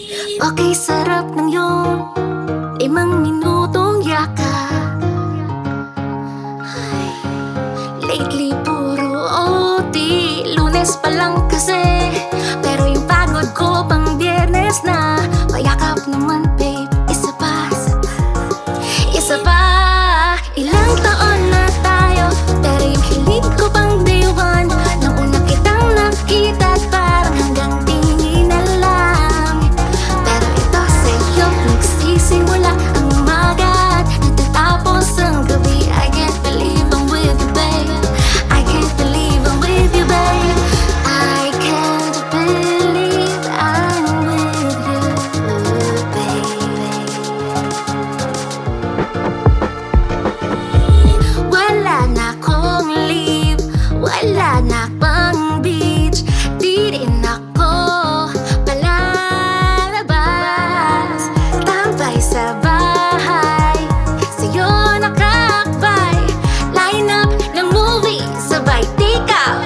Okay, sarap ng iyong 5 minutong yakap. Ay, lately puro OT, Lunes pa lang kasi, pero yung pagod ko pang Biyernes na. Payakap naman babe, isa pa, isa pa. Ilang taon na tayo, pero yung hilig ko pang day one. Nang una kitang nakita, parang hanggang tingin na lang. Pero ito sa'yo nagsisimula ang umaga at natatapos ang gabi. I can't believe I'm with you babe, I can't believe I'm with you babe, I can't believe I'm with you baby. Wala na akong leave, wala na pang beach, di rin ako palalabas. Tambay sa bahay, sa'yo nakakbay. Line up ng movie, sabay take out,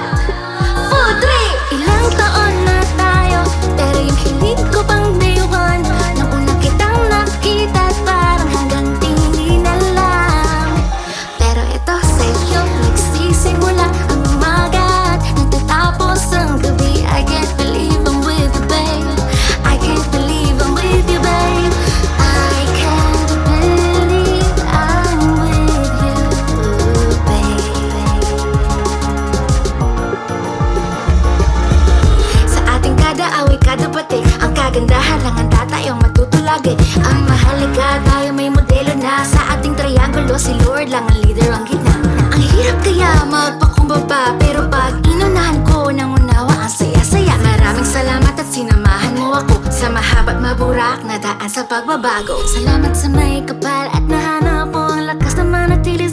food trip. Ilang taon na tayo, pero yung hilig ko pang day one. Nang una kitang nakita, parang hanggang tingin na lang. Pero ito sa'yo nagsisimula ang umaga at natatapos ang gabi. I can't believe I'm with you babe, I can't believe I'm with you babe, I can't believe I'm with you baby. Sa ating kada away, kada batik, ang kagandahan lang ang tatayong matutulagi. Ang mahalaga tayo may modelo na. Sa ating triangulo si Lord lang ang leader, ang gitna. Ang hirap kaya magpakumbaba, pero pag inunahan ko ng unawa, ang saya-saya. Maraming salamat at sinamahan mo ako sa mahaba't maburak na daan sa pagbabago. Salamat sa may kapal at nahanap mo ang lakas na manatili